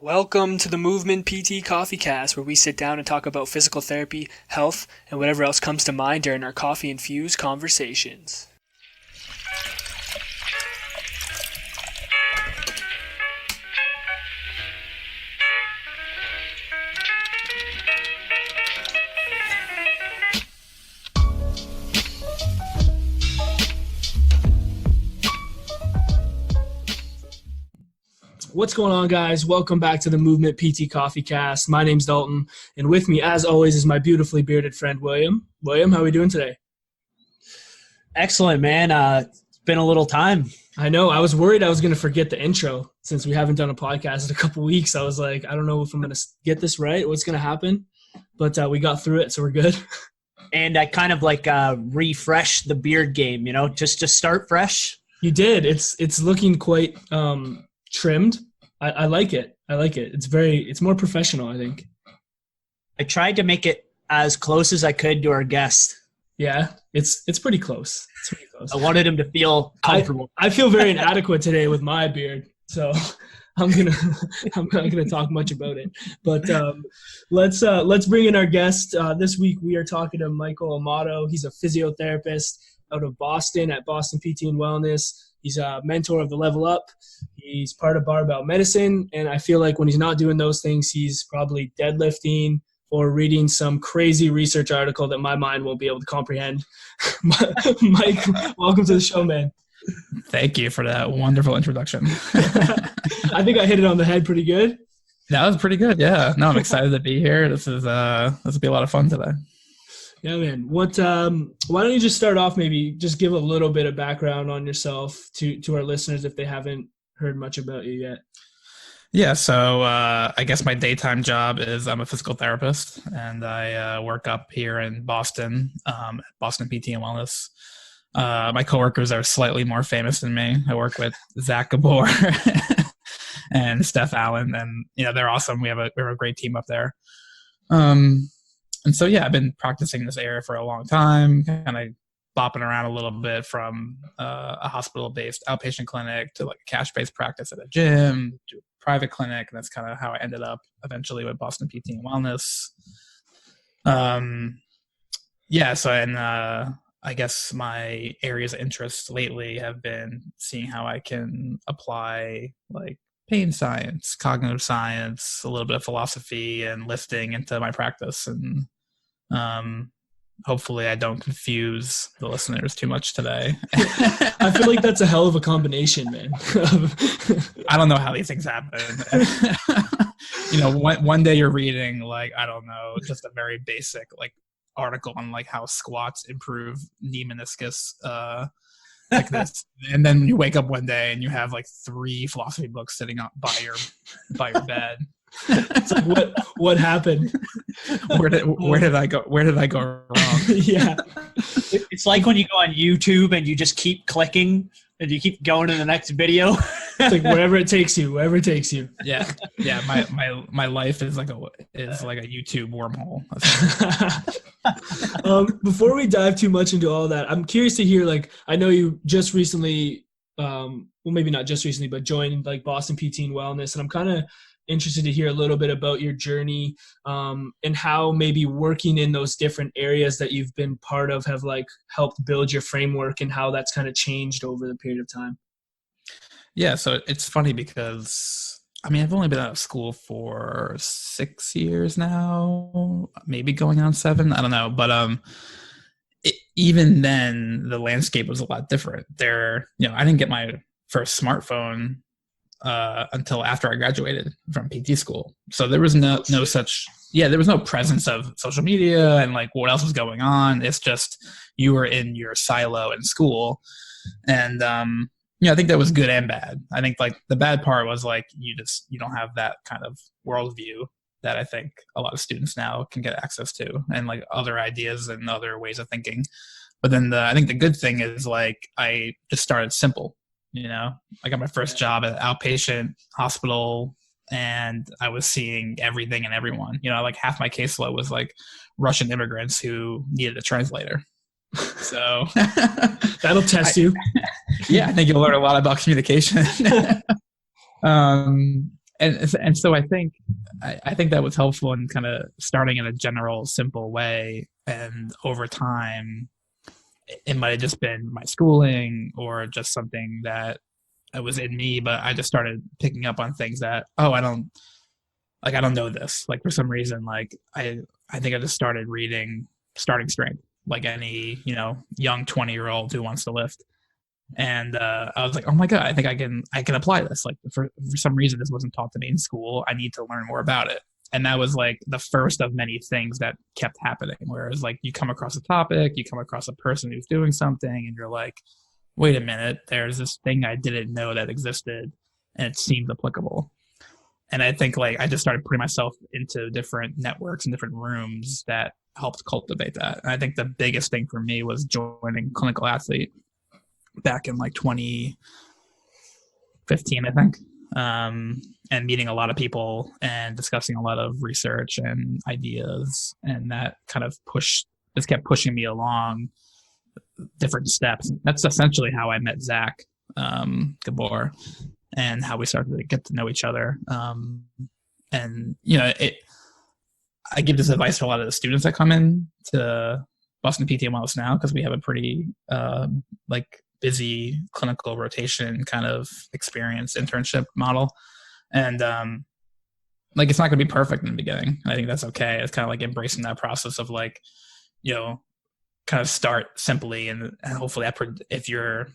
Welcome to the Movement PT Coffee Cast, where we sit down and talk about physical therapy, health, and whatever else comes to mind during our coffee-infused conversations. What's going on, guys? Welcome back to the Movement PT Coffee Cast. My name's Dalton, and with me, as always, is my beautifully bearded friend, William. William, how are we doing today? Excellent, man. It's been a little time. I know. I was worried I was going to forget the intro since we haven't done a podcast in a couple weeks. I was like, I don't know if I'm going to get this right, what's going to happen, but we got through it, so we're good. And I kind of refreshed the beard game, just to start fresh. You did. It's looking quite trimmed. I like it. It's more professional, I think. I tried to make it as close as I could to our guest. Yeah, it's pretty close. I wanted him to feel comfortable. I feel very inadequate today with my beard, so I'm not gonna talk much about it. But let's bring in our guest. This week we are talking to Michael Amato. He's a physiotherapist out of Boston at Boston PT and Wellness. He's a mentor of the Level Up. He's part of Barbell Medicine, and I feel like when he's not doing those things, he's probably deadlifting or reading some crazy research article that my mind won't be able to comprehend. Mike, welcome to the show, man. Thank you for that wonderful introduction. I think I hit it on the head pretty good. That was pretty good, yeah. No, I'm excited to be here. This will be a lot of fun today. Yeah, man. Why don't you just start off, maybe just give a little bit of background on yourself to our listeners if they haven't heard much about you yet. Yeah, so I guess my daytime job is I'm a physical therapist, and I work up here in Boston, at Boston PT and Wellness. My coworkers are slightly more famous than me. I work with Zach Gabor and Steph Allen, and they're awesome. We have a great team up there. And so, yeah, I've been practicing this area for a long time, kind of bopping around a little bit from a hospital-based outpatient clinic to like a cash-based practice at a gym to a private clinic. And that's kind of how I ended up eventually with Boston PT and Wellness. I guess my areas of interest lately have been seeing how I can apply like pain science, cognitive science, a little bit of philosophy and lifting into my practice. And hopefully I don't confuse the listeners too much today. I feel like that's a hell of a combination, man. I don't know how these things happen. One day you're reading just a very basic article on how squats improve knee meniscus, like this, and then you wake up one day and you have 3 philosophy books sitting up by your bed. It's like what happened? Where did I go wrong? Yeah, it's like when you go on YouTube and you just keep clicking and you keep going to the next video. It's like wherever it takes you. Yeah. My life is like a YouTube wormhole. Before we dive too much into all that, I'm curious to hear, I know you just recently, well, maybe not just recently, but joined Boston PT and Wellness, and I'm kind of interested to hear a little bit about your journey, and how maybe working in those different areas that you've been part of have helped build your framework, and how that's kind of changed over the period of time. Yeah, so it's funny because I've only been out of school for 6 years now, maybe going on 7. I don't know, but even then the landscape was a lot different. I didn't get my first smartphone until after I graduated from PT school. So there was no presence of social media and what else was going on. It's just you were in your silo in school, and I think that was good and bad. I think the bad part was you don't have that kind of worldview that I think a lot of students now can get access to, and other ideas and other ways of thinking. But then I think the good thing is I just started simple. I got my first job at an outpatient hospital, and I was seeing everything and everyone. Half my caseload was Russian immigrants who needed a translator. So that'll test you. Yeah, I think you'll learn a lot about communication. and so I think that was helpful in kind of starting in a general, simple way, and over time, it might have just been my schooling or just something that it was in me, but I just started picking up on things that, oh, I don't know this. Like for some reason, like I think I just started reading Starting Strength, like any, young 20-year-old who wants to lift. And I was like, oh my God, I think I can apply this. Like for some reason, this wasn't taught to me in school. I need to learn more about it. And that was like the first of many things that kept happening. Whereas like you come across a topic, you come across a person who's doing something, and you're like, wait a minute, there's this thing I didn't know that existed, and it seems applicable. And I think like I just started putting myself into different networks and different rooms that helped cultivate that. And I think the biggest thing for me was joining Clinical Athlete back in like 2015, I think, and meeting a lot of people and discussing a lot of research and ideas. And that kind of just kept pushing me along different steps. That's essentially how I met Zach Gabor, and how we started to get to know each other. And, I give this advice to a lot of the students that come in to Boston PT and Wellness now, because we have a pretty busy clinical rotation kind of experience internship model. And it's not going to be perfect in the beginning. I think that's okay. It's kind of like embracing that process of like, kind of start simply, and hopefully if you're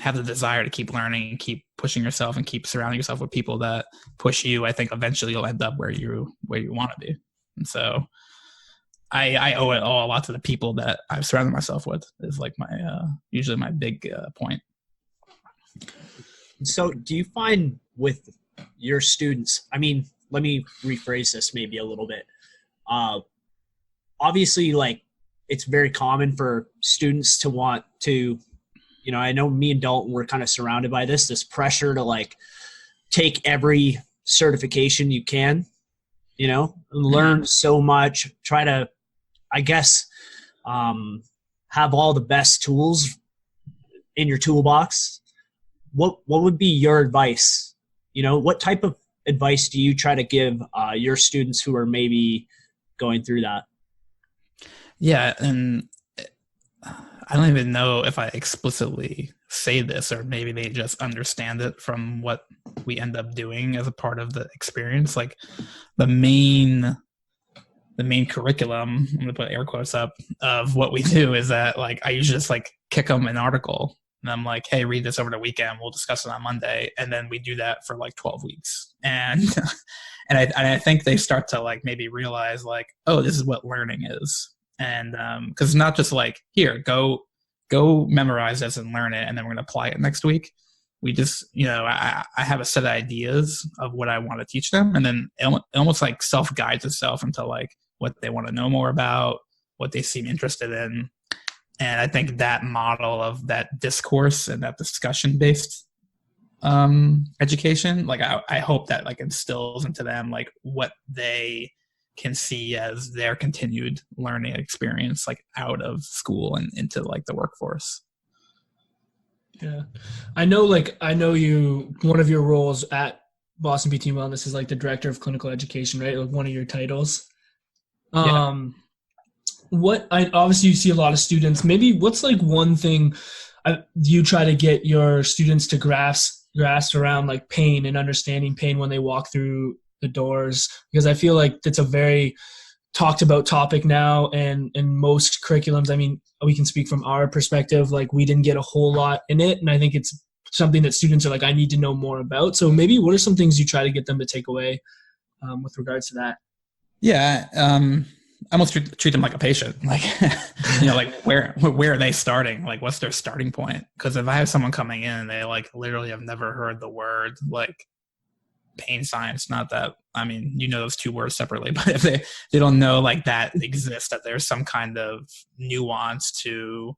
have the desire to keep learning and keep pushing yourself and keep surrounding yourself with people that push you, I think eventually you'll end up where you want to be. And so I owe it all a lot to the people that I've surrounded myself with, is like usually my big point. So do you find with your students, I mean, let me rephrase this maybe a little bit. Obviously, like, it's very common for students to want to, I know me and Dalton were kind of surrounded by this pressure to like take every certification you can, learn so much, try to, I guess, have all the best tools in your toolbox. What would be your advice? What type of advice do you try to give your students who are maybe going through that? Yeah, and I don't even know if I explicitly say this, or maybe they just understand it from what we end up doing as a part of the experience. Like the main curriculum, I'm going to put air quotes up, of what we do is that like I usually just like kick them an article, and I'm like, hey, read this over the weekend. We'll discuss it on Monday. And then we do that for like 12 weeks. And I think they start to like maybe realize like, oh, this is what learning is. And because it's not just like, here, go memorize this and learn it, and then we're going to apply it next week. We just, I have a set of ideas of what I want to teach them, and then it almost like self-guides itself into like what they want to know more about, what they seem interested in. And I think that model of that discourse and that discussion-based education, like I hope that like instills into them like what they can see as their continued learning experience, like out of school and into like the workforce. Yeah. I know one of your roles at Boston PT Wellness is like the director of clinical education, right? Like one of your titles. Yeah. Obviously you see a lot of students, maybe what's like one thing you try to get your students to grasp around like pain and understanding pain when they walk through the doors? Because I feel like it's a very talked about topic now, and in most curriculums, I mean, we can speak from our perspective, like we didn't get a whole lot in it, and I think it's something that students are like, I need to know more about. So maybe what are some things you try to get them to take away with regards to that? Yeah, I almost treat them like a patient, like like where are they starting, like what's their starting point? Because if I have someone coming in and they like literally have never heard the word like pain science, not that, I mean, those two words separately, but if they don't know like that exists, that there's some kind of nuance to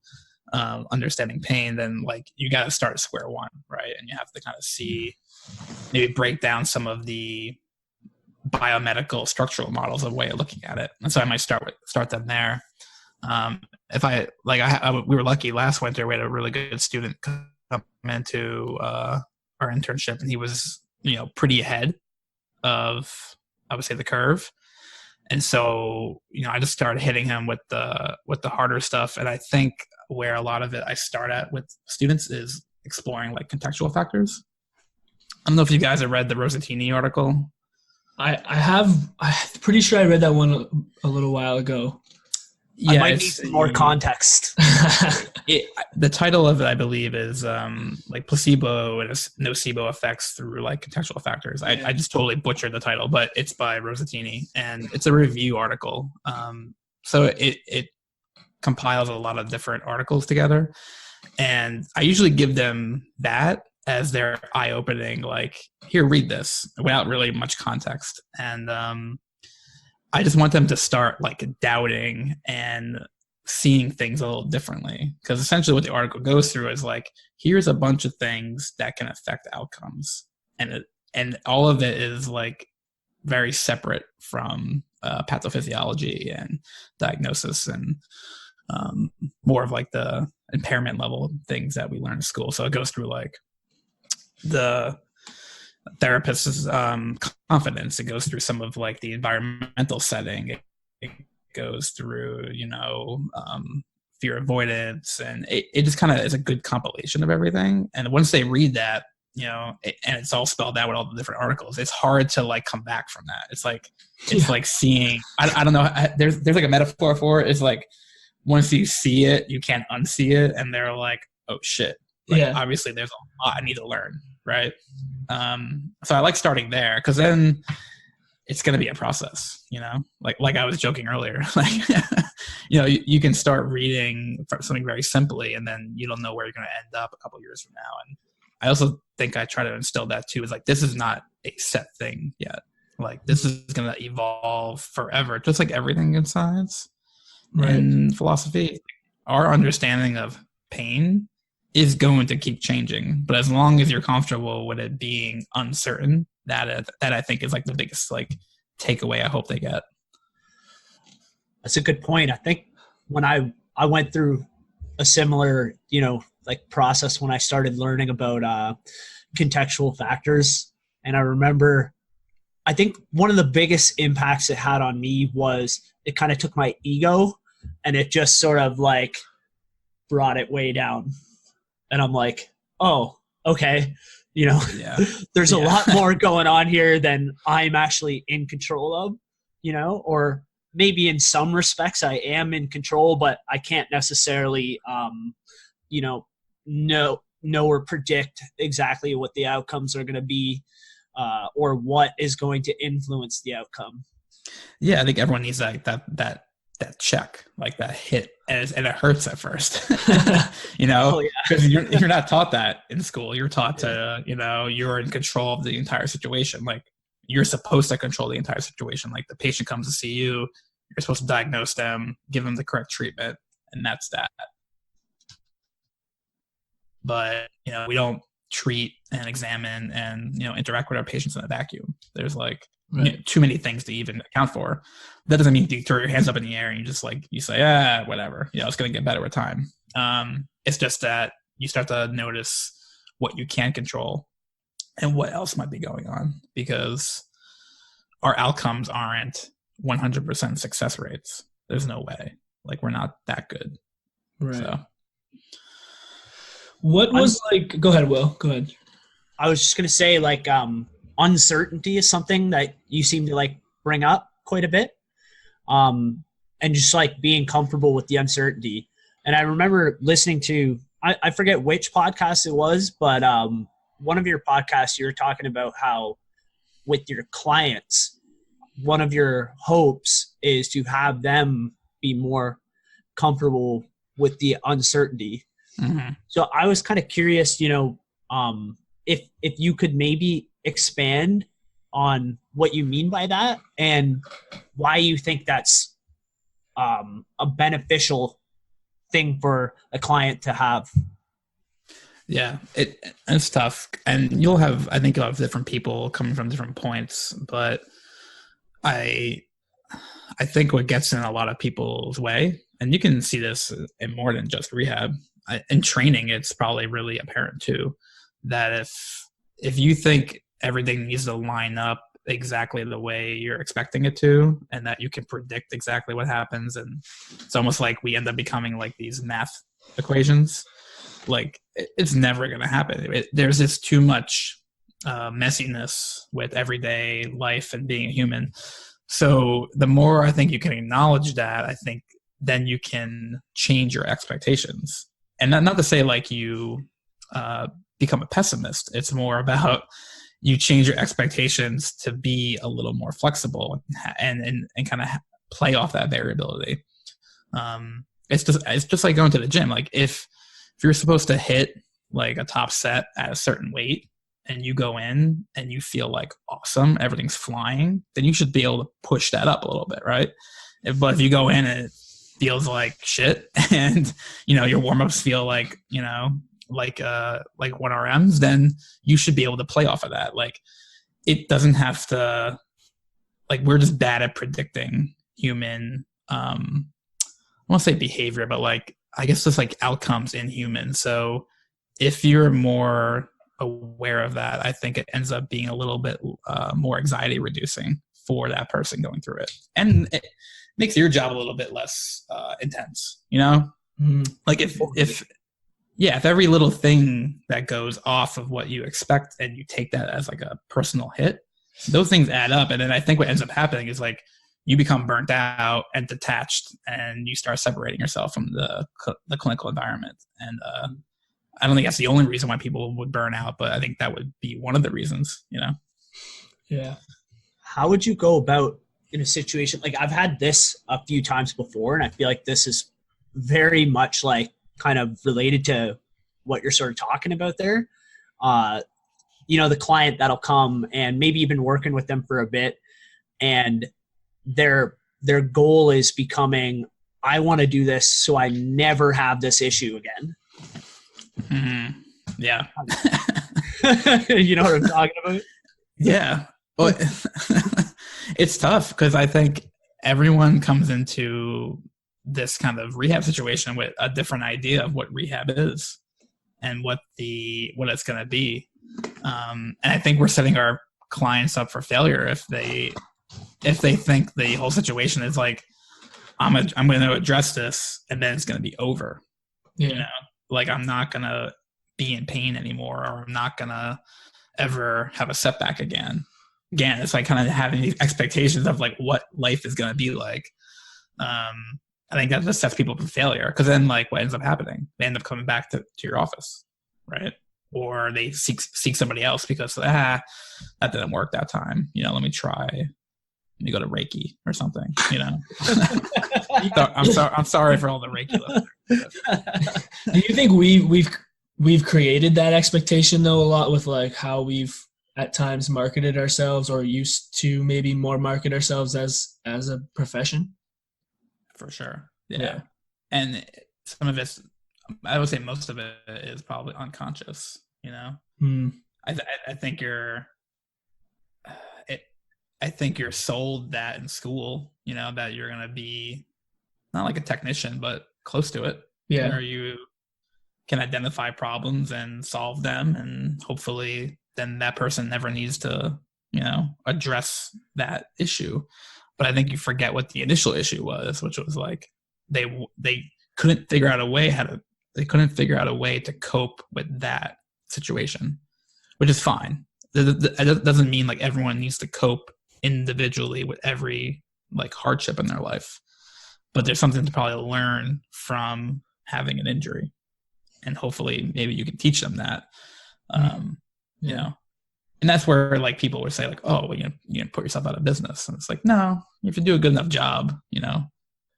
understanding pain, then like you got to start at square one, right? And you have to kind of maybe break down some of the biomedical structural models of way of looking at it. And so I might start them there. We were lucky last winter, we had a really good student come into our internship, and he was pretty ahead of, I would say, the curve. And so, I just started hitting him with the harder stuff. And I think where a lot of it I start at with students is exploring like contextual factors. I don't know if you guys have read the Rosatini article. I have. I'm pretty sure I read that one a little while ago. Yeah, I might need some more context. The title of it, I believe, is like placebo and nocebo effects through like contextual factors. I just totally butchered the title, but it's by Rosatini, and it's a review article. So it compiles a lot of different articles together, and I usually give them that as their eye-opening, like, here, read this, without really much context. And I just want them to start like doubting and seeing things a little differently, because essentially what the article goes through is like, here's a bunch of things that can affect outcomes, and all of it is like very separate from pathophysiology and diagnosis and more of like the impairment level things that we learn in school. So it goes through like the therapist's confidence. It goes through some of like the environmental setting. It goes through, fear avoidance, and it just kind of is a good compilation of everything. And once they read that, and it's all spelled out with all the different articles, it's hard to like come back from that. It's like seeing, I don't know, there's like a metaphor for it. It's like, once you see it, you can't unsee it. And they're like, oh shit. Like, obviously there's a lot I need to learn. Right. So I like starting there, because then it's going to be a process, like I was joking earlier, like, you can start reading something very simply, and then you don't know where you're going to end up a couple of years from now. And I also think I try to instill that too, is like, this is not a set thing yet. Like, this is going to evolve forever, just like everything in science and philosophy. Our understanding of pain is going to keep changing, but as long as you're comfortable with it being uncertain, that I think is like the biggest like takeaway I hope they get. That's a good point. I think when I went through a similar, like process when I started learning about contextual factors, and I remember, I think one of the biggest impacts it had on me was it kind of took my ego and it just sort of like brought it way down. And I'm like, oh, okay. There's a lot more going on here than I'm actually in control of, or maybe in some respects I am in control, but I can't necessarily, know or predict exactly what the outcomes are going to be, or what is going to influence the outcome. Yeah, I think everyone needs that check, like that hit, and it hurts at first, because you're not taught that in school. You're taught to, you're in control of the entire situation. Like, you're supposed to control the entire situation. Like, the patient comes to see you, you're supposed to diagnose them, give them the correct treatment, and that's that. But, we don't treat and examine and, interact with our patients in a vacuum. There's like too many things to even account for. That doesn't mean you throw your hands up in the air and you just like, you say, whatever, it's going to get better with time. It's just that you start to notice what you can control and what else might be going on, because our outcomes aren't 100% success rates. There's no way. Like, we're not that good. Right. So. What was like, go ahead, Will, go ahead. I was just going to say, like, uncertainty is something that you seem to like bring up quite a bit. And just like being comfortable with the uncertainty. And I remember listening to, I forget which podcast it was, but one of your podcasts, you were talking about how with your clients, one of your hopes is to have them be more comfortable with the uncertainty. Mm-hmm. So I was kind of curious, if you could maybe expand on what you mean by that and why you think that's a beneficial thing for a client to have. Yeah, it's tough, and I think you'll have different people coming from different points, but I think what gets in a lot of people's way, and you can see this in more than just rehab, in training, it's probably really apparent too, that if you think everything needs to line up exactly the way you're expecting it to, and that you can predict exactly what happens. And it's almost like we end up becoming like these math equations. Like it's never going to happen. There's just too much messiness with everyday life and being a human. So the more I think you can acknowledge that, I think then you can change your expectations. And not to say like you become a pessimist. It's more about you change your expectations to be a little more flexible and kind of play off that variability. It's just like going to the gym. Like if you're supposed to hit like a top set at a certain weight and you go in and you feel like awesome, everything's flying, then you should be able to push that up a little bit, right? But if you go in and it feels like shit and, your warm-ups feel like, like 1RMs, then you should be able to play off of that. Like it doesn't have to, like we're just bad at predicting human, I won't say behavior, but like, I guess just like outcomes in humans. So if you're more aware of that, I think it ends up being a little bit more anxiety reducing for that person going through it. And it makes your job a little bit less intense, Mm-hmm. Like if every little thing that goes off of what you expect and you take that as like a personal hit, those things add up. And then I think what ends up happening is like you become burnt out and detached and you start separating yourself from the clinical environment. And I don't think that's the only reason why people would burn out, but I think that would be one of the reasons, Yeah. How would you go about in a situation like I've had this a few times before, and I feel like this is very much like kind of related to what you're sort of talking about there. The client that'll come and maybe you've been working with them for a bit and their goal is becoming, I want to do this so I never have this issue again. Mm-hmm. Yeah. You know what I'm talking about? Yeah. Well, it's tough because I think everyone comes into this kind of rehab situation with a different idea of what rehab is and what it's going to be. And I think we're setting our clients up for failure if they think the whole situation is like, I'm going to address this and then it's going to be over. Yeah. Like I'm not going to be in pain anymore, or I'm not going to ever have a setback again. It's like kind of having these expectations of like what life is going to be like. I think that just sets people up for failure, because then like what ends up happening, they end up coming back to your office, right? Or they seek somebody else because that didn't work that time. Let me go to Reiki or something. I'm sorry for all the Reiki listeners. Do you think we've created that expectation though a lot with like how we've at times marketed ourselves, or used to maybe more market ourselves as a profession? For sure. Yeah. And some of it's, I would say most of it is probably unconscious, I think you're sold that in school, that you're going to be not like a technician, but close to it. Yeah. Where you can identify problems and solve them. And hopefully then that person never needs to, address that issue. But I think you forget what the initial issue was, which was like they couldn't figure out a way to cope with that situation, which is fine. That doesn't mean like everyone needs to cope individually with every like hardship in their life, but there's something to probably learn from having an injury, and hopefully maybe you can teach them that. And that's where like people would say like, oh, well, you put yourself out of business. And it's like, no, if you do a good enough job,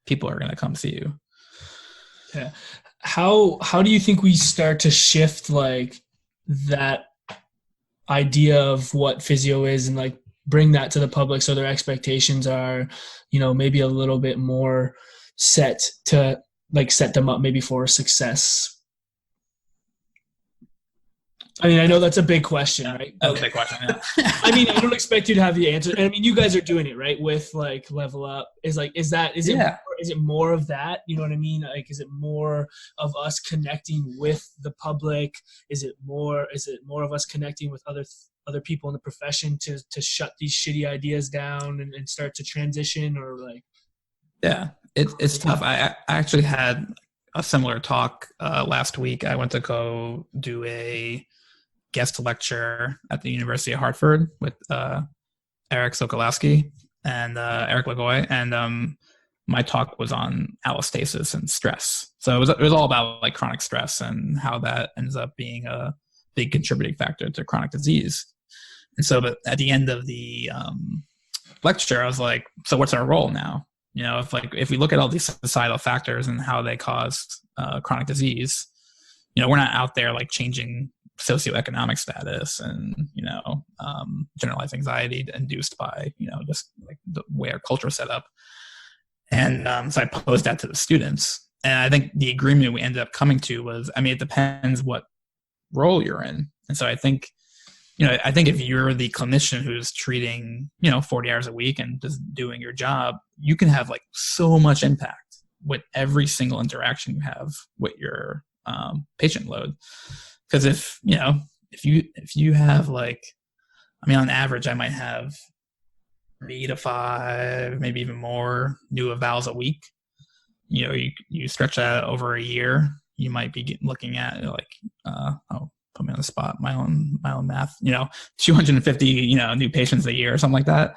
people are going to come see you. Yeah. How do you think we start to shift like that idea of what physio is and like bring that to the public so their expectations are, maybe a little bit more set to like set them up maybe for success? I mean, I know that's a big question, right? That's a big question, yeah. I mean, I don't expect you to have the answer. And I mean, you guys are doing it, right? With like Level Up. Is it more of that? You know what I mean? Like, is it more of us connecting with the public? Is it more of us connecting with other other people in the profession to shut these shitty ideas down and start to transition, or like? Yeah, it's tough. I actually had a similar talk last week. I went to go do a guest lecture at the University of Hartford with Eric Sokolowski and Eric Lagoy, and my talk was on allostasis and stress. So it was all about like chronic stress and how that ends up being a big contributing factor to chronic disease. And so, but at the end of the lecture, I was like, so what's our role now? If we look at all these societal factors and how they cause chronic disease, we're not out there like changing socioeconomic status and generalized anxiety induced by just like the way our culture is set up. And so I posed that to the students, and I think the agreement we ended up coming to was, it depends what role you're in. And so I think if you're the clinician who's treating 40 hours a week and just doing your job, you can have like so much impact with every single interaction you have with your patient load. Because if you have like, on average, I might have 3 to 5, maybe even more new evals a week. You stretch that over a year, you might be looking at like, put me on the spot, my own math, 250, new patients a year or something like that.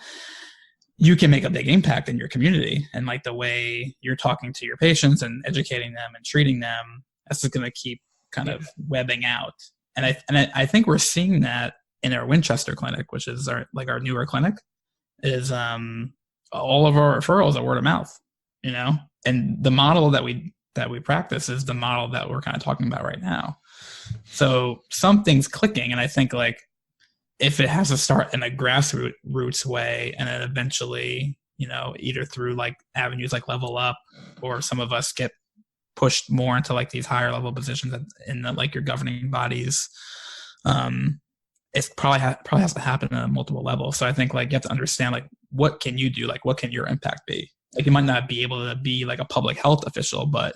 You can make a big impact in your community, and like the way you're talking to your patients and educating them and treating them, that's just going to keep kind of webbing out. And I think we're seeing that in our Winchester clinic, which is our newer clinic, is all of our referrals are word of mouth, and the model that we practice is the model that we're kind of talking about right now. So something's clicking, and I think like if it has to start in a grassroots way, and then eventually, either through like avenues like Level Up, or some of us get pushed more into like these higher level positions in like your governing bodies, it's probably has to happen at multiple levels. So I think like you have to understand like what can you do, like what can your impact be. Like you might not be able to be like a public health official, but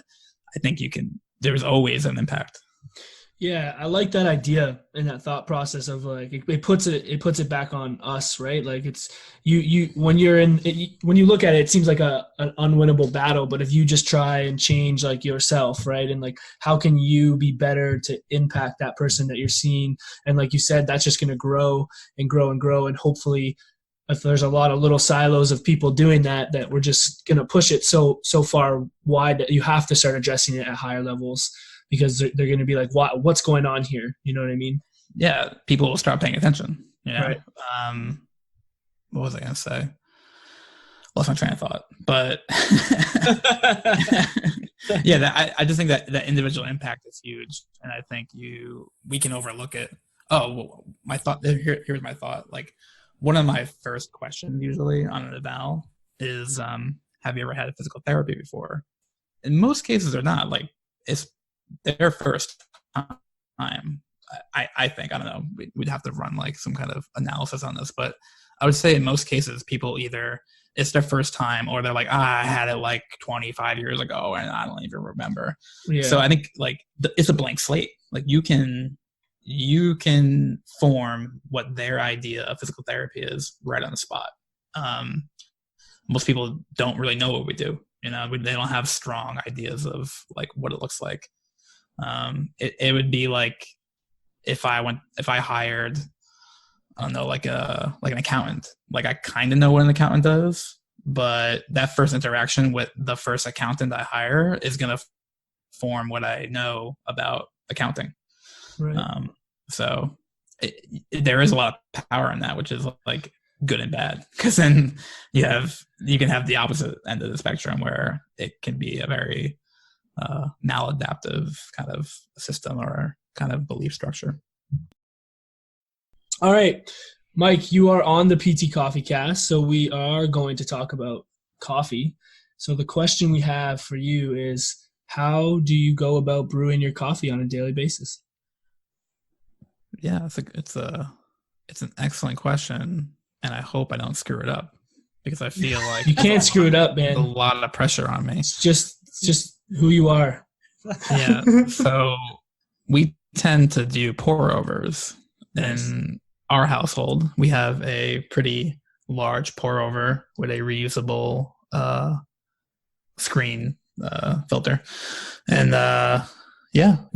I think you can. There's always an impact. Yeah, I like that idea and that thought process of like it puts it back on us, right? Like it's you when you look at it, it seems like an unwinnable battle. But if you just try and change like yourself, right, and like how can you be better to impact that person that you're seeing, and like you said, that's just going to grow and grow and grow, and hopefully, if there's a lot of little silos of people doing that we're just going to push it so far wide that you have to start addressing it at higher levels. Because they're going to be like, what's going on here? You know what I mean? Yeah, people will start paying attention. Right. What was I going to say? Lost my train of thought. But yeah, I just think that individual impact is huge, and I think we can overlook it. Oh, well, my thought. Here's my thought. Like one of my first questions usually on an eval is, have you ever had a physical therapy before? In most cases, they're not. Like it's their first time. I think, I don't know, we'd have to run like some kind of analysis on this, but I would say in most cases people either it's their first time or they're like, I had it like 25 years ago and I don't even remember. Yeah. So I think like it's a blank slate. Like you can form what their idea of physical therapy is right on the spot. Most people don't really know what we do. They don't have strong ideas of like what it looks like. It would be like if I hired, I don't know, like an accountant. Like I kind of know what an accountant does, but that first interaction with the first accountant I hire is going to form what I know about accounting. Right. So there is a lot of power in that, which is like good and bad, because then you can have the opposite end of the spectrum where it can be a very maladaptive kind of system or kind of belief structure. All right, Mike, you are on the PT Coffee Cast, so we are going to talk about coffee. So the question we have for you is, how do you go about brewing your coffee on a daily basis? Yeah, it's an excellent question, and I hope I don't screw it up, because I feel like you can't screw it up, man. There's a lot of pressure on me. It's just who you are. Yeah. So we tend to do pour overs, nice. And our household, we have a pretty large pour over with a reusable screen filter, and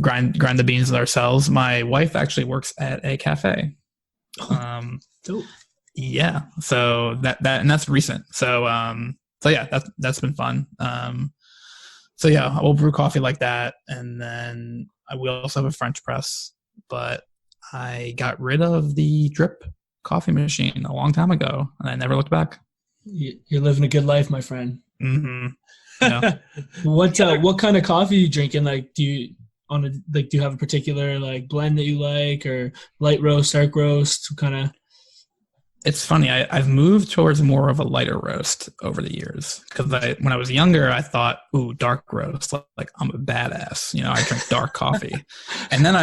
grind the beans ourselves. My wife actually works at a cafe. Dope. Yeah, so that's recent. So yeah, that's been fun. So yeah, we'll brew coffee like that, and then we also have a French press, but I got rid of the drip coffee machine a long time ago, and I never looked back. You're living a good life, my friend. Mm-hmm. Yeah. What kind of coffee are you drinking? Like, do you have a particular like blend that you like, or light roast, dark roast? What kind of? It's funny. I've moved towards more of a lighter roast over the years, because when I was younger, I thought, "Ooh, dark roast, like I'm a badass." I drink dark coffee, and then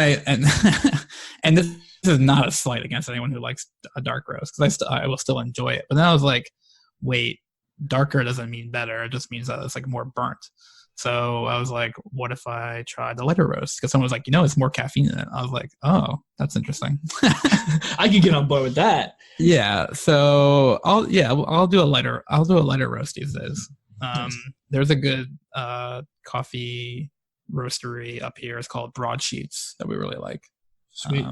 and this is not a slight against anyone who likes a dark roast, because I will still enjoy it. But then I was like, wait, darker doesn't mean better. It just means that it's like more burnt. So I was like, what if I tried the lighter roast? Because someone was like, it's more caffeine in it. I was like, oh, that's interesting. I could get on board with that. Yeah. So I'll do a lighter roast these days. There's a good coffee roastery up here. It's called Broadsheets that we really like. Sweet.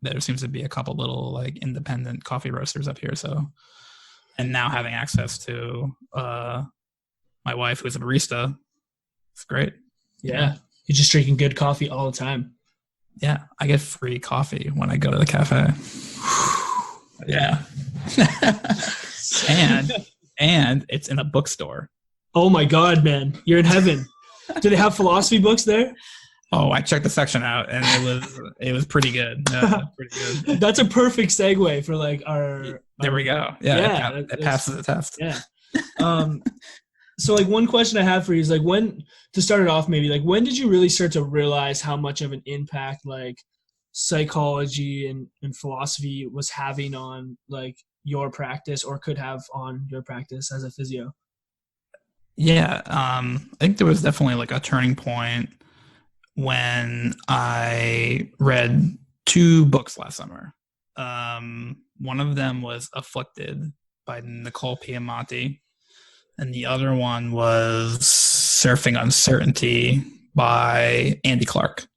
There seems to be a couple little like independent coffee roasters up here. So, and now having access to my wife, who's a barista, it's great. Yeah. You're just drinking good coffee all the time. Yeah. I get free coffee when I go to the cafe. Yeah. and it's in a bookstore. Oh my God, man. You're in heaven. Do they have philosophy books there? Oh, I checked the section out, and it was pretty good. Yeah, pretty good. That's a perfect segue for like our. There we go. Yeah, it passes the test. Yeah. So like one question I have for you is like, when to start it off, maybe like when did you really start to realize how much of an impact like psychology and philosophy was having on like your practice, or could have on your practice as a physio? Yeah, I think there was definitely like a turning point when I read 2 books last summer. One of them was Afflicted by Nicole Piamonti, and the other one was Surfing Uncertainty by Andy Clark.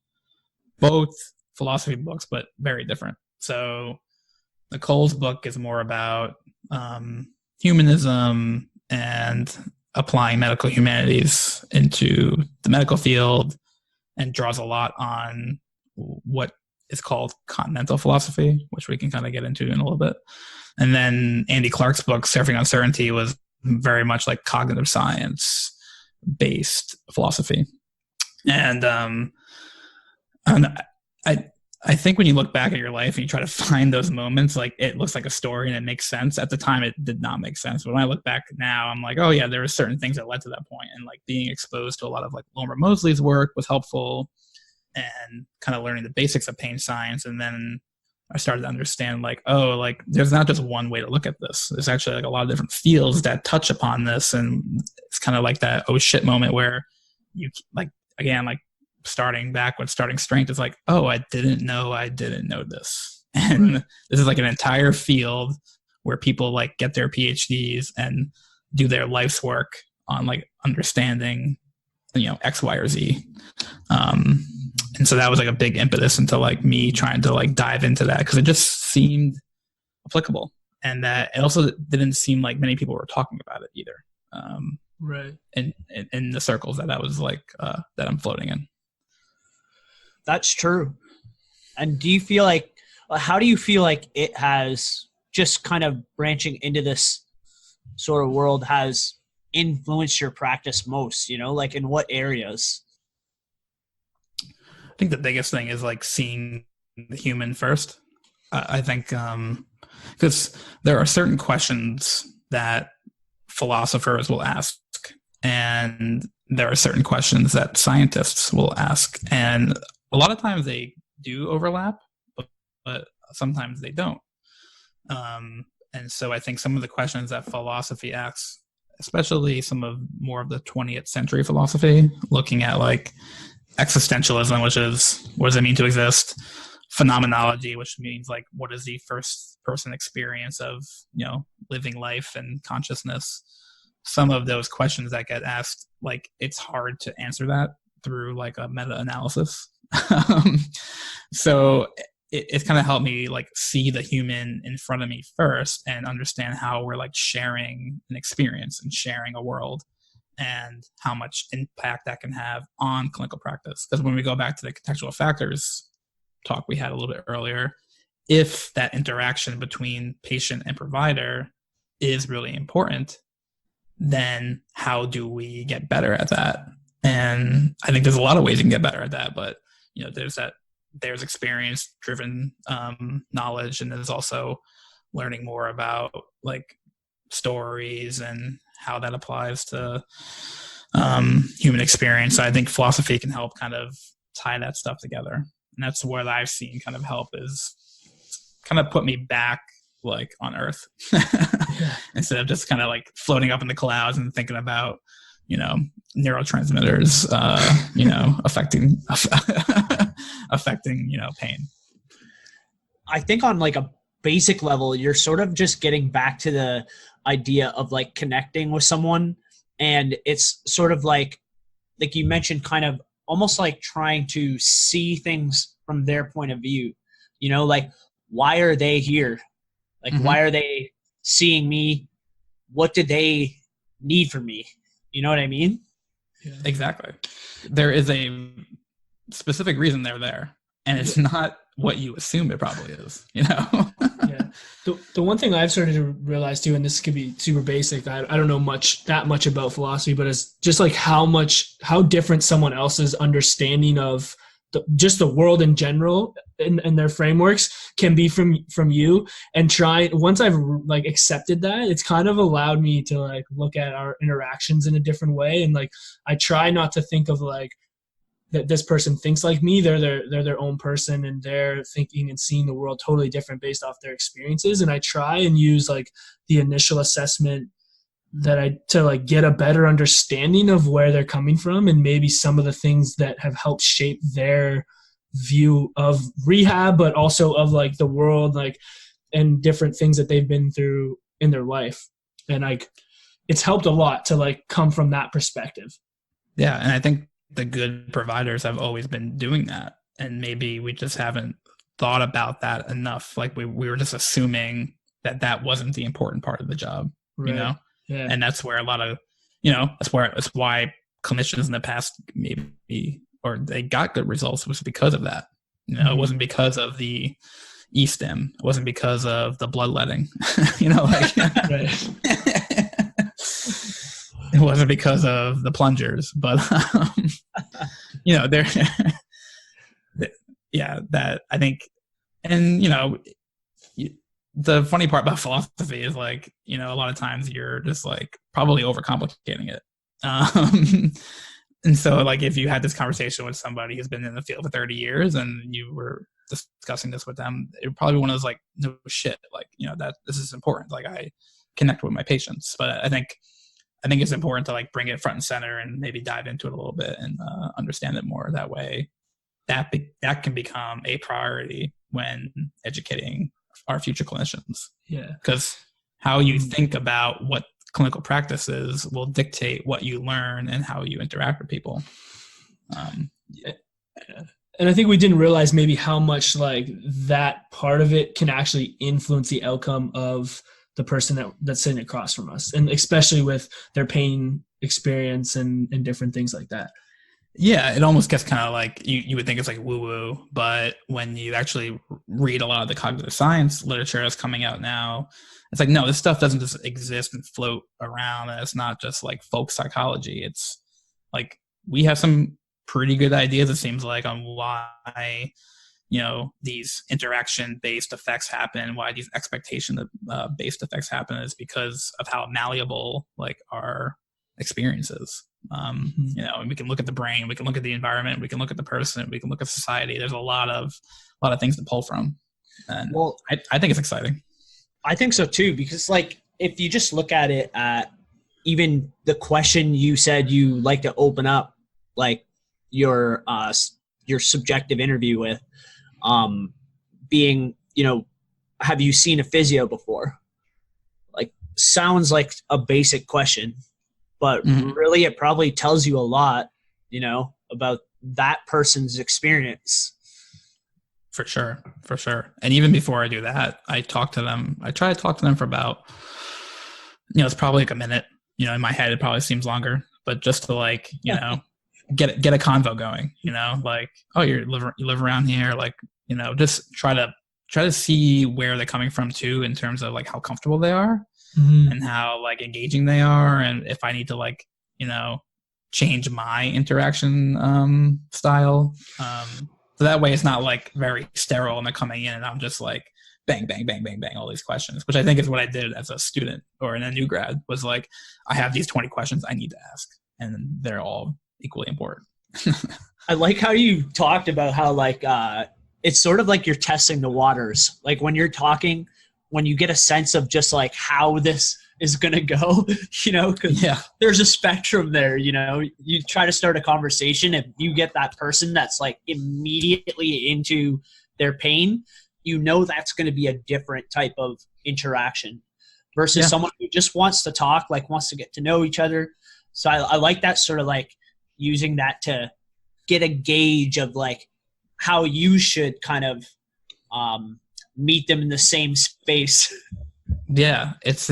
Both philosophy books, but very different. So Nicole's book is more about humanism and applying medical humanities into the medical field, and draws a lot on what is called continental philosophy, which we can kind of get into in a little bit. And then Andy Clark's book, Surfing Uncertainty, was very much like cognitive science based philosophy. And I think when you look back at your life and you try to find those moments, like it looks like a story and it makes sense. At the time, it did not make sense. But when I look back now, I'm like, oh yeah, there were certain things that led to that point. And like being exposed to a lot of like Lorimer Moseley's work was helpful, and kind of learning the basics of pain science. And then I started to understand like, oh, like there's not just one way to look at this. There's actually like a lot of different fields that touch upon this. And it's kind of like that oh shit moment where you like, again, like starting back with starting strength is like, oh, I didn't know this. And this is like an entire field where people like get their PhDs and do their life's work on like understanding, X, Y, or Z. And so that was like a big impetus into like me trying to like dive into that, because it just seemed applicable, and that it also didn't seem like many people were talking about it either. Right. In the circles that was like that I'm floating in. That's true. And how do you feel like it has just kind of branching into this sort of world has influenced your practice most, like in what areas? I think the biggest thing is like seeing the human first. I think because there are certain questions that philosophers will ask, and there are certain questions that scientists will ask, and a lot of times they do overlap, but sometimes they don't. And so I think some of the questions that philosophy asks, especially some of more of the 20th century philosophy, looking at like existentialism, which is what does it mean to exist? phenomenology, which means like what is the first person experience of, living life and consciousness. Some of those questions that get asked, like it's hard to answer that through like a meta-analysis. So it's kind of helped me like see the human in front of me first and understand how we're like sharing an experience and sharing a world, and how much impact that can have on clinical practice. Because when we go back to the contextual factors talk we had a little bit earlier, if that interaction between patient and provider is really important, then how do we get better at that? And I think there's a lot of ways you can get better at that, but there's experience driven knowledge, and there's also learning more about like stories and how that applies to human experience. So I think philosophy can help kind of tie that stuff together. And that's what I've seen kind of help, is kind of put me back like on earth instead of just kind of like floating up in the clouds and thinking about, neurotransmitters, affecting, pain. I think on like a basic level, you're sort of just getting back to the idea of like connecting with someone. And it's sort of like you mentioned, kind of almost like trying to see things from their point of view, like why are they here? Like, why are they seeing me? What did they need from me? You know what I mean? Yeah. Exactly. There is a specific reason they're there, and it's not what you assume it probably is, Yeah. The one thing I've started to realize too, and this could be super basic, I don't know that much about philosophy, but it's just like how different someone else's understanding of just the world in general and their frameworks can be from you. And once I've like accepted that, it's kind of allowed me to like look at our interactions in a different way. And like, I try not to think of like that this person thinks like me. They're their own person, and they're thinking and seeing the world totally different based off their experiences. And I try and use like the initial assessment to like get a better understanding of where they're coming from, and maybe some of the things that have helped shape their view of rehab, but also of like the world, like, and different things that they've been through in their life. And like, it's helped a lot to like come from that perspective. Yeah. And I think the good providers have always been doing that. And maybe we just haven't thought about that enough. Like we were just assuming that wasn't the important part of the job, Right. Yeah. And that's where a lot of, that's why clinicians in the past maybe, or they got good results, was because of that. It wasn't because of the e-stim. It wasn't because of the bloodletting, it wasn't because of the plungers, but, that I think, and, the funny part about philosophy is like, a lot of times you're just like probably overcomplicating it. And so like, if you had this conversation with somebody who's been in the field for 30 years and you were discussing this with them, it would probably be one of those like, no shit, like, that this is important. Like I connect with my patients, but I think it's important to like bring it front and center and maybe dive into it a little bit and understand it more that way. That can become a priority when educating our future clinicians. Yeah. Because how you think about what clinical practice is will dictate what you learn and how you interact with people. And I think we didn't realize maybe how much like that part of it can actually influence the outcome of the person that's sitting across from us, and especially with their pain experience and different things like that. Yeah, it almost gets kind of like you would think it's like woo-woo, but when you actually read a lot of the cognitive science literature that's coming out now, it's like, no, this stuff doesn't just exist and float around, and it's not just like folk psychology. It's like we have some pretty good ideas, it seems like, on why these interaction-based effects happen, why these expectation-based effects happen, is because of how malleable like our experiences. And we can look at the brain, we can look at the environment, we can look at the person, we can look at society. There's a lot of things to pull from, and well, I think it's exciting. I think so too, because like if you just look at it at even the question you said you like to open up like your subjective interview with, being, have you seen a physio before? Like, sounds like a basic question, but really it probably tells you a lot, about that person's experience. For sure. And even before I do that, I try to talk to them for about, it's probably like a minute. In my head, it probably seems longer, but just to like, get a convo going, like, oh, you live around here. Like, just try to see where they're coming from too, in terms of like how comfortable they are and how like engaging they are. And if I need to like, change my interaction style. So that way it's not like very sterile and they're coming in and I'm just like bang, bang, bang, bang, bang, all these questions, which I think is what I did as a student or in a new grad, was like, I have these 20 questions I need to ask and they're all equally important. I like how you talked about how like, it's sort of like you're testing the waters. Like when you're talking, when you get a sense of just like how this is going to go, because there's a spectrum there, you try to start a conversation. If you get that person that's like immediately into their pain, that's going to be a different type of interaction versus someone who just wants to talk, like wants to get to know each other. So I like that sort of like using that to get a gauge of like how you should kind of meet them in the same space. Yeah, it's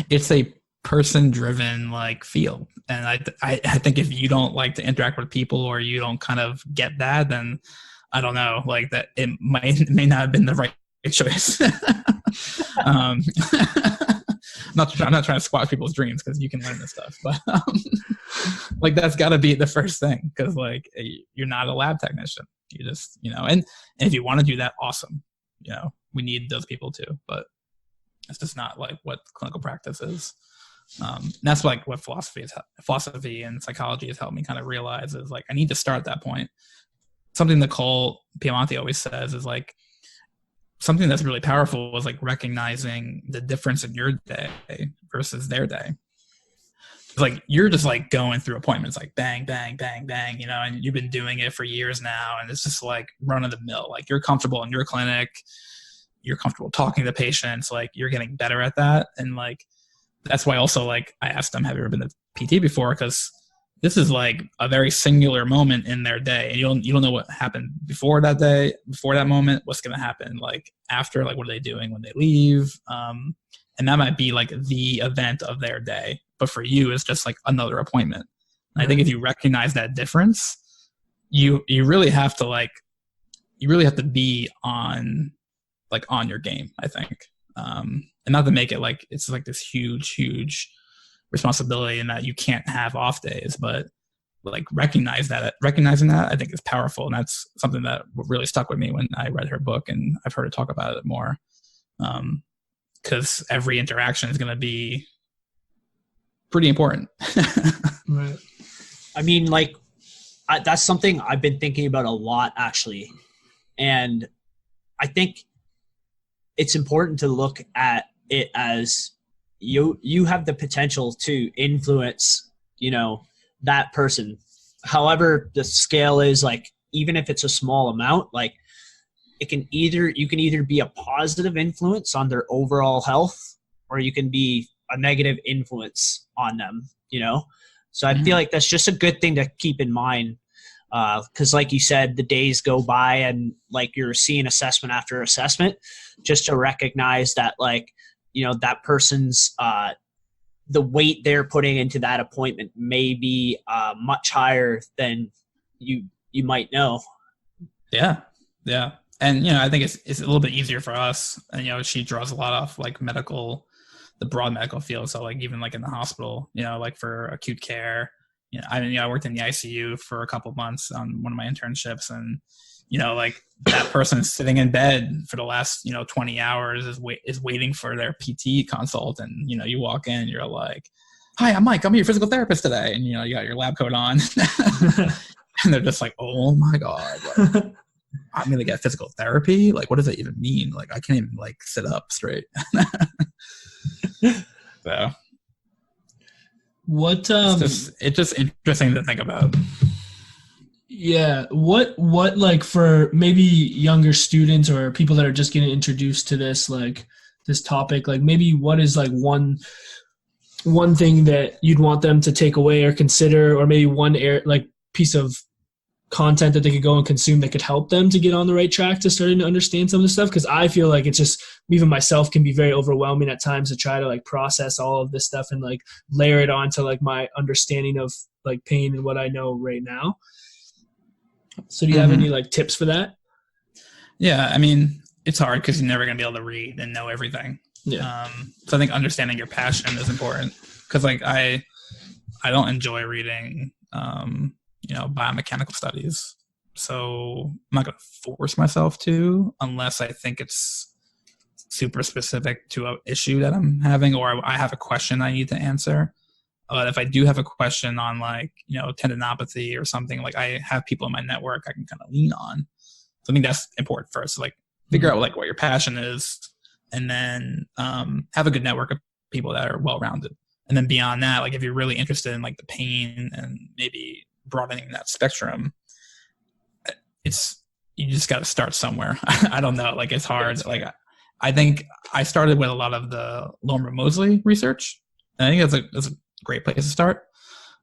it's a person-driven like field, and I think if you don't like to interact with people or you don't kind of get that, then I don't know, like that it may not have been the right choice. I'm not trying to squash people's dreams because you can learn this stuff, but like that's got to be the first thing, because like you're not a lab technician. You just and if you want to do that, awesome. We need those people too, but it's just not like what clinical practice is. And that's like what philosophy and psychology has helped me kind of realize is like I need to start at that point. Something Nicole Piamonte always says is like something that's really powerful is like recognizing the difference in your day versus their day. It's like you're just like going through appointments like bang, bang, bang, bang, and you've been doing it for years now, and it's just like run of the mill. Like you're comfortable in your clinic, you're comfortable talking to patients, like you're getting better at that. And like that's why also like I asked them, have you ever been to PT before? Because this is like a very singular moment in their day, and you don't know what happened before that day, before that moment, what's going to happen like after, like what are they doing when they leave, and that might be like the event of their day, but for you it's just like another appointment. And I think if you recognize that difference, you really have to be on your game, I think, and not to make it like it's like this huge responsibility and that you can't have off days, but like recognizing that I think is powerful. And that's something that really stuck with me when I read her book, and I've heard her talk about it more, because every interaction is going to be pretty important. Right. I mean, like that's something I've been thinking about a lot actually, and I think it's important to look at it as you have the potential to influence, that person. However the scale is, like, even if it's a small amount, like you can either be a positive influence on their overall health, or you can be a negative influence on them, So I feel like that's just a good thing to keep in mind. Because like you said, the days go by and like you're seeing assessment after assessment, just to recognize that like, that person's the weight they're putting into that appointment may be much higher than you might know. Yeah. And I think it's a little bit easier for us. And she draws a lot off like the broad medical field. So like even like in the hospital, like for acute care. I worked in the ICU for a couple of months on one of my internships, and like that person sitting in bed for the last 20 hours is waiting for their PT consult, and you walk in, you're like, "Hi, I'm Mike. I'm your physical therapist today," and you got your lab coat on, and they're just like, "Oh my god, like, I'm gonna get physical therapy? Like, what does that even mean? Like, I can't even like sit up straight." So. What it's just interesting to think about. Yeah. What like for maybe younger students or people that are just getting introduced to this like this topic, like maybe what is like one thing that you'd want them to take away or consider, or maybe one like piece of content that they could go and consume that could help them to get on the right track to starting to understand some of this stuff? Because I feel like it's just, even myself can be very overwhelming at times to try to like process all of this stuff and like layer it onto like my understanding of like pain and what I know right now. So do you have any like tips for that? Yeah, I mean, it's hard because you're never going to be able to read and know everything. Yeah. So I think understanding your passion is important, because like I don't enjoy reading, biomechanical studies. So I'm not going to force myself to, unless I think it's super specific to an issue that I'm having, or I have a question I need to answer. If I do have a question on like, tendinopathy or something, like I have people in my network I can kind of lean on. So I think that's important first. So like figure out like what your passion is, and then have a good network of people that are well-rounded. And then beyond that, like if you're really interested in like the pain and maybe broadening that spectrum, you just got to start somewhere. I don't know. Like it's hard. Like I think I started with a lot of the Lorimer Moseley research. And I think that's a great place to start.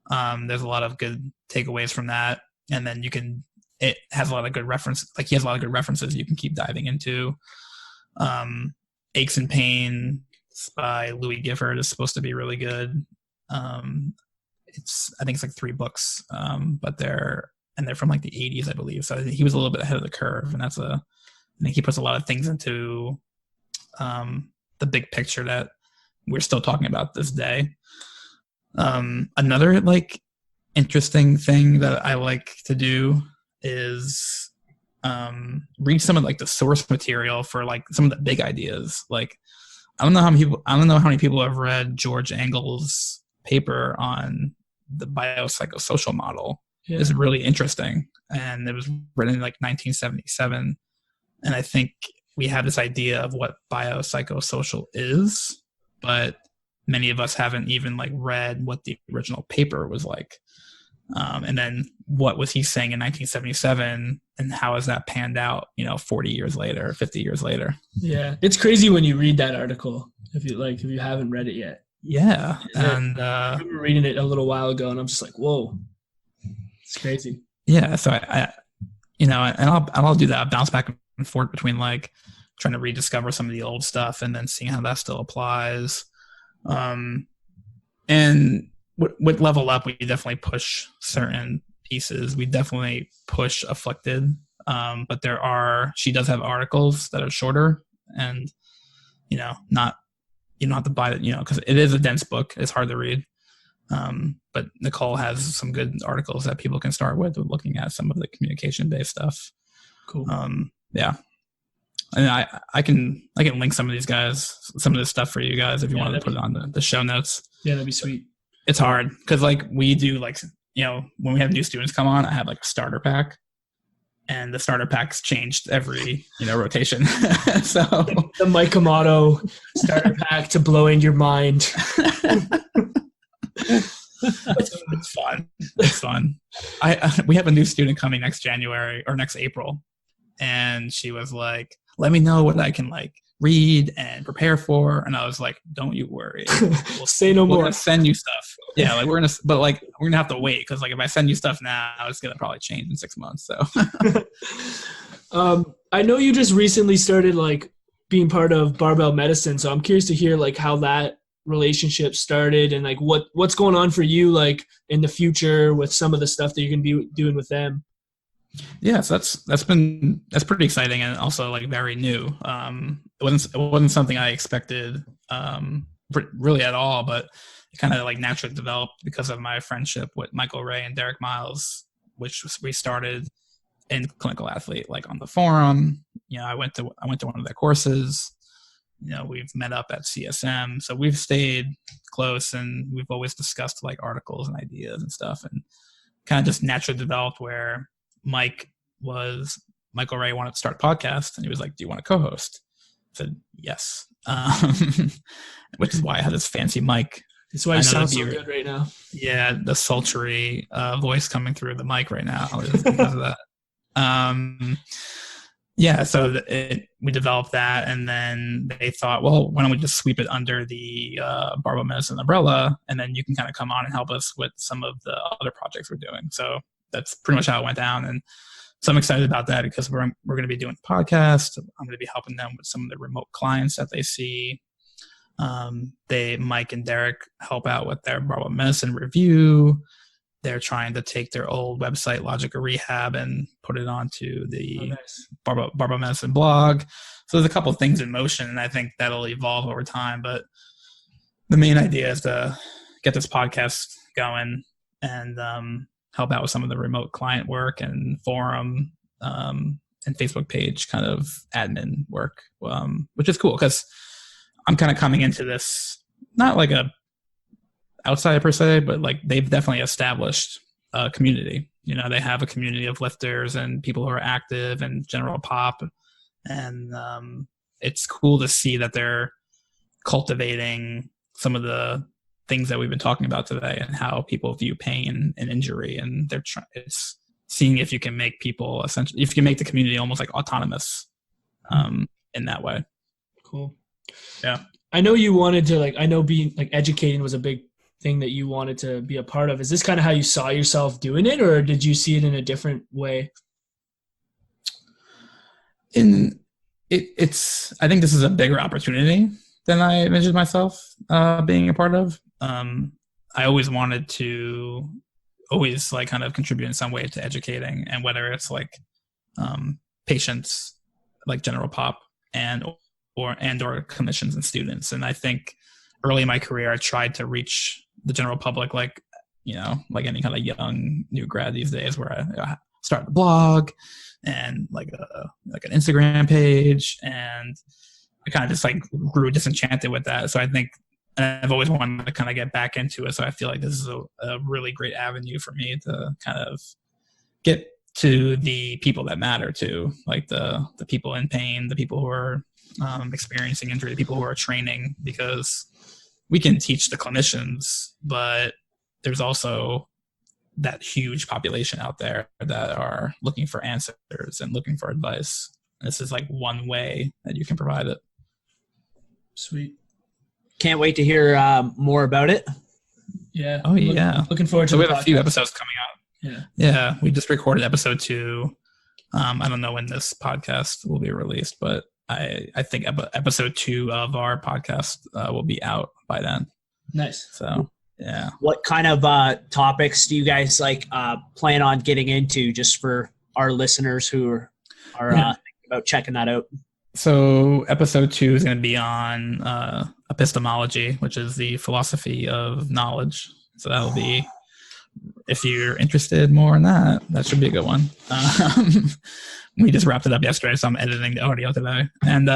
There's a lot of good takeaways from that. And then it has a lot of good reference. Like he has a lot of good references you can keep diving into. Aches and Pain by Louis Gifford is supposed to be really good. I think it's like 3 books, but they're from like the 80s, I believe. So he was a little bit ahead of the curve, and I think he puts a lot of things into the big picture that we're still talking about this day. Another like interesting thing that I like to do is read some of like the source material for like some of the big ideas. Like I don't know how many people have read George Engel's paper on the biopsychosocial model. Yeah. It's really interesting, and it was written in like 1977. And I think we have this idea of what biopsychosocial is, but many of us haven't even like read what the original paper was like. And then what was he saying in 1977, and how has that panned out, 40 years later, 50 years later? Yeah. It's crazy when you read that article, if you haven't read it yet. Yeah. And I remember reading it a little while ago, and I'm just like, whoa, it's crazy. Yeah. So I'll do that. I'll bounce back and forth between like trying to rediscover some of the old stuff and then seeing how that still applies. And with Level Up, we definitely push certain pieces. We definitely push Afflicted. But she does have articles that are shorter, and, you don't have to buy it, because it is a dense book. It's hard to read. But Nicole has some good articles that people can start with looking at some of the communication-based stuff. Cool. Yeah. And I can link some of these guys, some of this stuff for you guys if you want to put it on the show notes. Yeah, that'd be sweet. It's hard because like we do like, when we have new students come on, I have like a starter pack, and the starter pack's changed every, rotation. So the Mike Amato starter pack to blowing your mind. It's fun. It's fun. We have a new student coming next January or next April, and she was like, let me know what I can like read and prepare for. And I was like, don't you worry. We'll say no more. We're gonna send you stuff. Yeah, like we're gonna have to wait, because like if I send you stuff now, it's gonna probably change in 6 months. So I know you just recently started like being part of Barbell Medicine, so I'm curious to hear like how that relationship started and like what's going on for you like in the future with some of the stuff that you're gonna be doing with them. Yeah, so that's pretty exciting, and also like very new. It wasn't something I expected really at all, but it kind of like naturally developed because of my friendship with Michael Ray and Derek Miles, which we started in Clinical Athlete, like on the forum. I went to one of their courses. We've met up at CSM, so we've stayed close, and we've always discussed like articles and ideas and stuff, and kind of just naturally developed where Michael Ray wanted to start a podcast, and he was like, do you want to co-host? I said, yes. Which is why I had this fancy mic That's why you sound so good right now. Yeah, the sultry voice coming through the mic right now is because of that. Yeah, so we developed that, and then they thought, well, why don't we just sweep it under the Barbell Medicine umbrella, and then you can kind of come on and help us with some of the other projects we're doing. So that's pretty much how it went down, and so I'm excited about that because we're going to be doing a podcast. I'm going to be helping them with some of the remote clients that they see. Mike and Derek help out with their Barbell Medicine review. They're trying to take their old website, Logical Rehab, and put it onto the Barbell Medicine blog. So there's a couple of things in motion, and I think that'll evolve over time. But the main idea is to get this podcast going and help out with some of the remote client work and forum and Facebook page kind of admin work, which is cool because I'm kind of coming into this not like a outside per se, but like they've definitely established a community. You know, they have a community of lifters and people who are active and general pop, and it's cool to see that they're cultivating some of the things that we've been talking about today and how people view pain and injury, and it's seeing if you can make people essentially, if you can make the community almost like autonomous in that way. Cool. Yeah. I know you wanted to I know being educating was a big thing that you wanted to be a part of. Is this kind of how you saw yourself doing it, or did you see it in a different way? I think this is a bigger opportunity than I imagined myself being a part of. I always wanted to kind of contribute in some way to educating, and whether it's patients, like general pop, or clinicians and students. And I think early in my career, I tried to reach the general public, like any kind of young new grad these days, where I started a blog and an Instagram page, and I kind of just grew disenchanted with that. So I think I've always wanted to kind of get back into it. So I feel like this is a really great avenue for me to kind of get to the people that matter too, like the people in pain, the people who are experiencing injury, the people who are training, because we can teach the clinicians, but there's also that huge population out there that are looking for answers and looking for advice. This is one way that you can provide it. Sweet. Can't wait to hear more about it. Yeah. Oh yeah. Looking forward to So the we have podcast. a few episodes coming out. Yeah. Yeah. We just recorded episode 2. I don't know when this podcast will be released, but I think episode 2 of our podcast will be out by then. Nice. So yeah. What kind of topics do you guys plan on getting into, just for our listeners who are thinking about checking that out? So episode 2 is going to be on epistemology, which is the philosophy of knowledge. So that'll be, if you're interested more in that should be a good one. We just wrapped it up yesterday, so I'm editing the audio today. And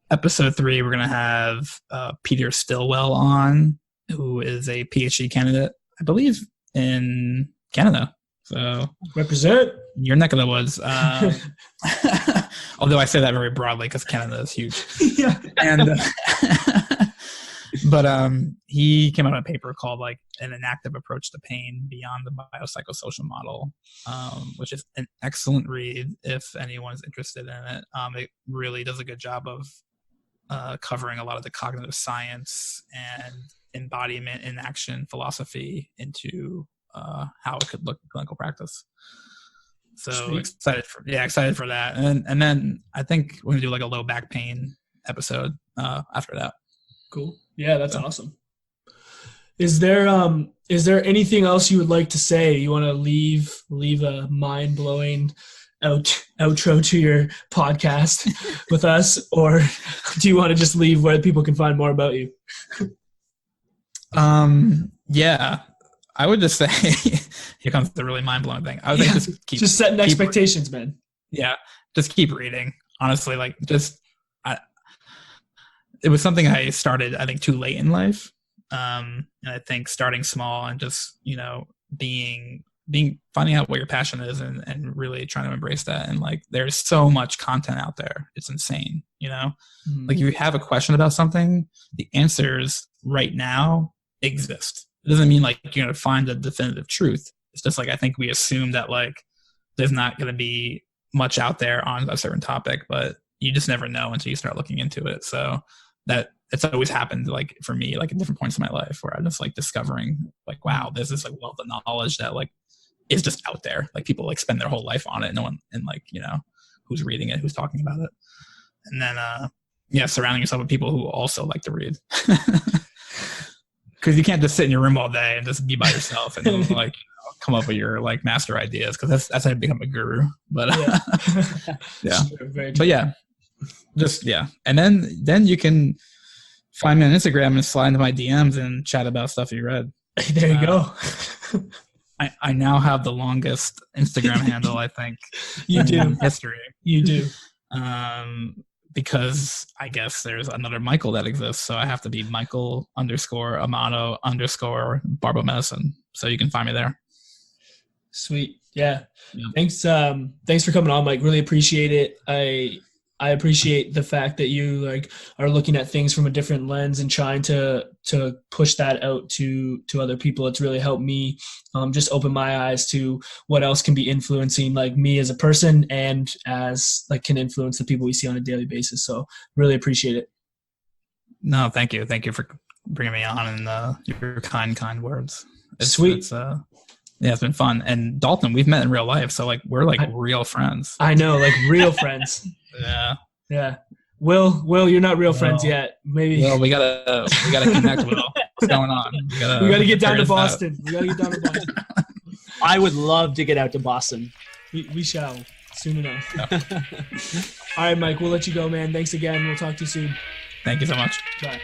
episode 3, we're going to have Peter Stillwell on, who is a PhD candidate, I believe, in Canada. So represent your neck of the woods. Although I say that very broadly because Canada is huge. Yeah. And but he came out with a paper called an inactive approach to pain beyond the biopsychosocial model, which is an excellent read if anyone's interested in it. It really does a good job of covering a lot of the cognitive science and embodiment in action philosophy into how it could look in clinical practice. So Sweet. excited for that. And then I think we're gonna do a low back pain episode after that. Cool. Yeah, that's awesome. Is there anything else you would like to say? You want to leave a mind-blowing outro to your podcast with us, or do you want to just leave where people can find more about you? Yeah, I would just say here comes the really mind-blowing thing. I would think just setting expectations, man. Yeah, just keep reading. Honestly, it was something I started, I think, too late in life. And I think starting small and just, finding out what your passion is and really trying to embrace that. And there's so much content out there. It's insane, Mm-hmm. If you have a question about something, the answers right now exist. It doesn't mean like you're going to find the definitive truth. It's just like I think we assume that like there's not going to be much out there on a certain topic, but you just never know until you start looking into it. So that it's always happened like for me, like at different points in my life where I'm just like discovering like, wow, there's this like wealth of knowledge that like is just out there. Like people like spend their whole life on it. No one, and like, you know, who's reading it, who's talking about it. And then, surrounding yourself with people who also like to read. Because you can't just sit in your room all day and just be by yourself and like come up with your like master ideas, because that's how you become a guru. But yeah, but yeah, just and then you can find me on Instagram and slide into my DMs and chat about stuff you read. There you go. I now have the longest Instagram handle, I think, you do in history. You do. Because I guess there's another Michael that exists, so I have to be Michael _Amato _ Barbell Medicine. So you can find me there. Sweet. Yeah. Thanks for coming on, Mike. Really appreciate it. I appreciate the fact that you like are looking at things from a different lens and trying to push that out to other people. It's really helped me just open my eyes to what else can be influencing like me as a person and as like can influence the people we see on a daily basis. So really appreciate it. No, thank you. Thank you for bringing me on and your kind words. Sweet. It's been fun. And Dalton, we've met in real life. So like, we're like real friends. I know, like real friends. Yeah. Will, you're not real friends yet. Maybe. Well, we gotta connect. Will, what's going on? We gotta get down to Boston. I would love to get out to Boston. We shall soon enough. All right, Mike. We'll let you go, man. Thanks again. We'll talk to you soon. Thank you so much. Bye.